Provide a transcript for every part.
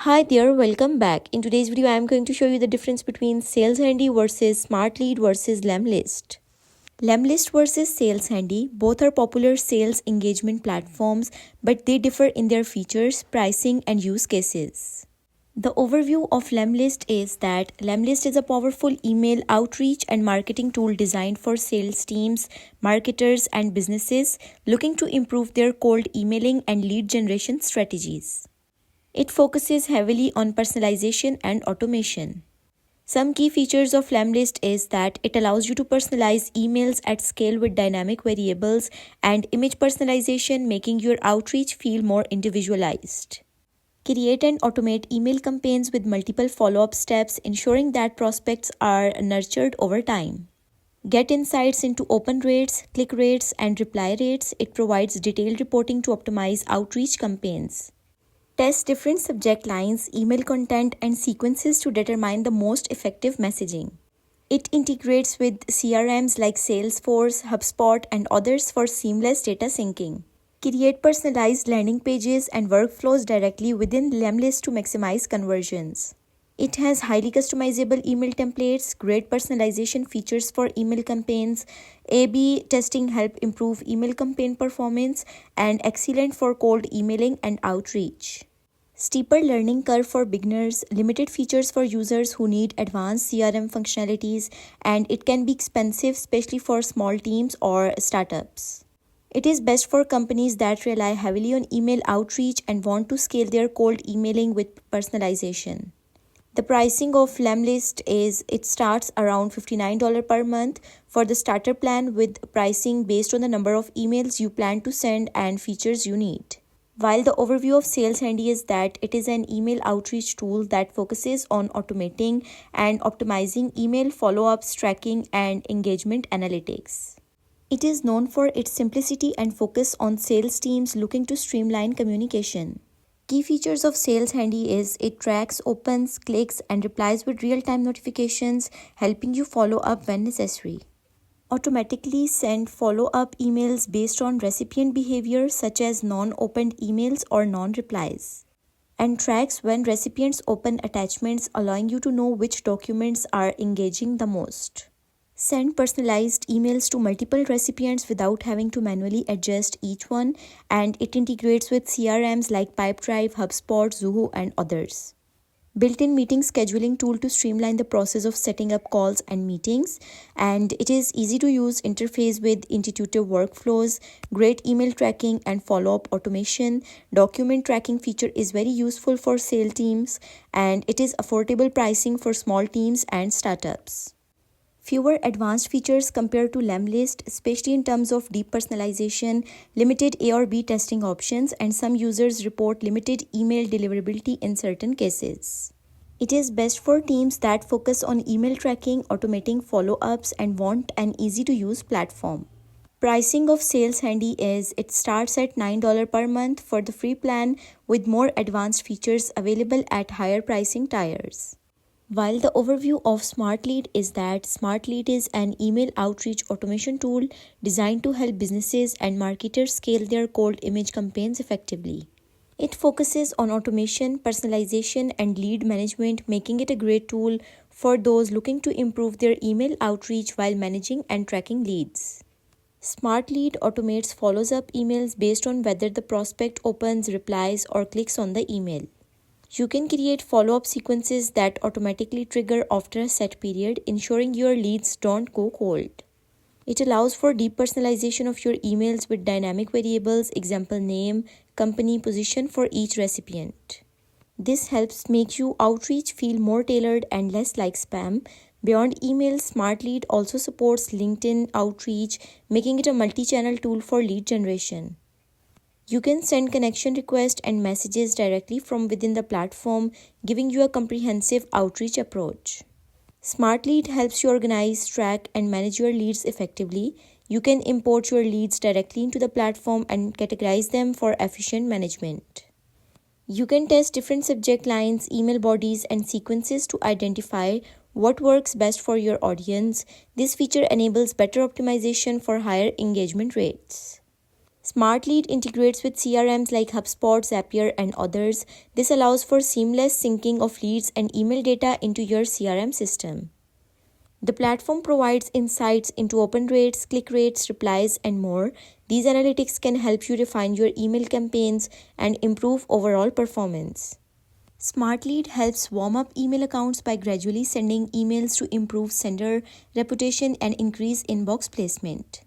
Hi there, welcome back. In today's video, I am going to show you the difference between Saleshandy versus Smartlead versus Lemlist. Lemlist versus Saleshandy, both are popular sales engagement platforms, but they differ in their features, pricing, and use cases. The overview of Lemlist is that Lemlist is a powerful email outreach and marketing tool designed for sales teams, marketers, and businesses looking to improve their cold emailing and lead generation strategies. It focuses heavily on personalization and automation. Some key features of Lemlist is that it allows you to personalize emails at scale with dynamic variables and image personalization, making your outreach feel more individualized. Create and automate email campaigns with multiple follow-up steps, ensuring that prospects are nurtured over time. Get insights into open rates, click rates, and reply rates. It provides detailed reporting to optimize outreach campaigns. Test different subject lines, email content, and sequences to determine the most effective messaging. It integrates with CRMs like Salesforce, HubSpot, and others for seamless data syncing. Create personalized landing pages and workflows directly within Lemlist to maximize conversions. It has highly customizable email templates, great personalization features for email campaigns, A/B testing help improve email campaign performance, and excellent for cold emailing and outreach. Steeper learning curve for beginners, limited features for users who need advanced CRM functionalities, and it can be expensive, especially for small teams or startups. It is best for companies that rely heavily on email outreach and want to scale their cold emailing with personalization. The pricing of Lemlist it starts around $59 per month for the starter plan, with pricing based on the number of emails you plan to send and features you need. While the overview of Saleshandy is that it is an email outreach tool that focuses on automating and optimizing email follow-ups, tracking, and engagement analytics. It is known for its simplicity and focus on sales teams looking to streamline communication. Key features of Saleshandy is it tracks opens, clicks, and replies with real-time notifications, helping you follow up when necessary. Automatically send follow-up emails based on recipient behavior such as non-opened emails or non-replies. And tracks when recipients open attachments, allowing you to know which documents are engaging the most. Send personalized emails to multiple recipients without having to manually adjust each one, and it integrates with CRMs like Pipedrive, HubSpot, Zoho, and others. Built-in meeting scheduling tool to streamline the process of setting up calls and meetings, and it is easy to use interface with intuitive workflows, great email tracking and follow-up automation. Document tracking feature is very useful for sales teams, and it is affordable pricing for small teams and startups. Fewer advanced features compared to Lemlist, especially in terms of deep personalization, limited A or B testing options, and some users report limited email deliverability in certain cases. It is best for teams that focus on email tracking, automating follow-ups, and want an easy-to-use platform. Pricing of Saleshandy it starts at $9 per month for the free plan, with more advanced features available at higher pricing tiers. While the overview of Smartlead is that Smartlead is an email outreach automation tool designed to help businesses and marketers scale their cold image campaigns effectively. It focuses on automation, personalization, and lead management, making it a great tool for those looking to improve their email outreach while managing and tracking leads. Smartlead automates follows-up emails based on whether the prospect opens, replies, or clicks on the email. You can create follow-up sequences that automatically trigger after a set period, ensuring your leads don't go cold. It allows for deep personalization of your emails with dynamic variables, example name, company, position for each recipient. This helps make your outreach feel more tailored and less like spam. Beyond email, Smartlead also supports LinkedIn outreach, making it a multi-channel tool for lead generation. You can send connection requests and messages directly from within the platform, giving you a comprehensive outreach approach. Smartlead helps you organize, track, and manage your leads effectively. You can import your leads directly into the platform and categorize them for efficient management. You can test different subject lines, email bodies, and sequences to identify what works best for your audience. This feature enables better optimization for higher engagement rates. Smartlead integrates with CRMs like HubSpot, Zapier, and others. This allows for seamless syncing of leads and email data into your CRM system. The platform provides insights into open rates, click rates, replies, and more. These analytics can help you refine your email campaigns and improve overall performance. Smartlead helps warm up email accounts by gradually sending emails to improve sender reputation and increase inbox placement.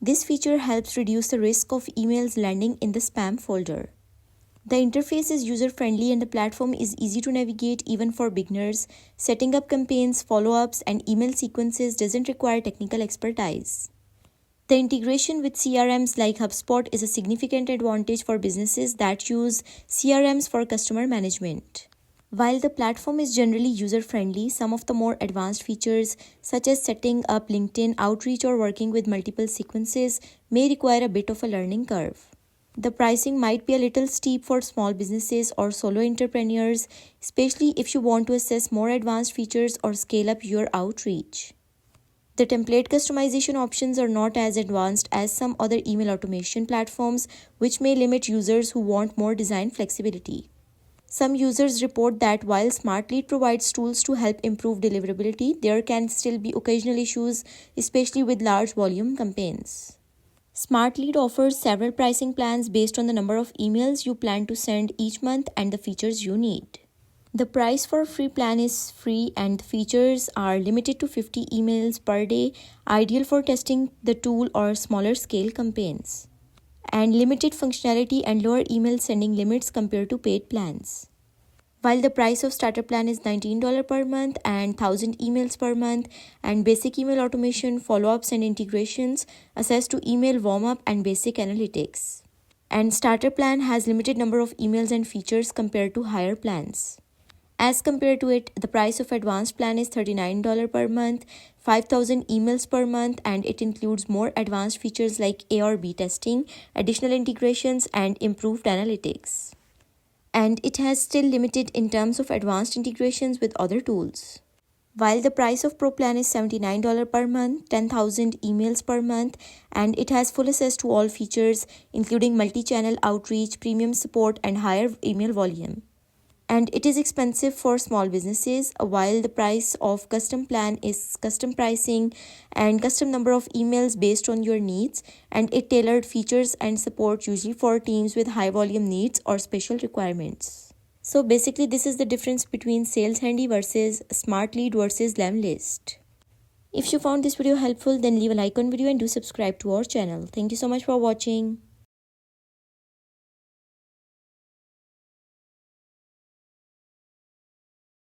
This feature helps reduce the risk of emails landing in the spam folder. The interface is user-friendly and the platform is easy to navigate even for beginners. Setting up campaigns, follow-ups, and email sequences doesn't require technical expertise. The integration with CRMs like HubSpot is a significant advantage for businesses that use CRMs for customer management. While the platform is generally user-friendly, some of the more advanced features, such as setting up LinkedIn outreach or working with multiple sequences, may require a bit of a learning curve. The pricing might be a little steep for small businesses or solo entrepreneurs, especially if you want to access more advanced features or scale up your outreach. The template customization options are not as advanced as some other email automation platforms, which may limit users who want more design flexibility. Some users report that while Smartlead provides tools to help improve deliverability, there can still be occasional issues, especially with large volume campaigns. Smartlead offers several pricing plans based on the number of emails you plan to send each month and the features you need. The price for a free plan is free and the features are limited to 50 emails per day, ideal for testing the tool or smaller scale campaigns, and limited functionality and lower email sending limits compared to paid plans. While the price of starter plan is $19 per month and 1000 emails per month, and basic email automation, follow-ups and integrations, access to email warm-up and basic analytics. And starter plan has limited number of emails and features compared to higher plans. As compared to it, the price of advanced plan is $39 per month, 5,000 emails per month, and it includes more advanced features like A or B testing, additional integrations, and improved analytics. And it has still limited in terms of advanced integrations with other tools. While the price of Pro plan is $79 per month, 10,000 emails per month, and it has full access to all features, including multi-channel outreach, premium support, and higher email volume. And it is expensive for small businesses, while the price of custom plan is custom pricing and custom number of emails based on your needs, and it tailored features and support usually for teams with high volume needs or special requirements. So basically this is the difference between Saleshandy versus Smartlead versus Lemlist. If you found this video helpful, then leave a like on video and do subscribe to our channel. Thank you so much for watching.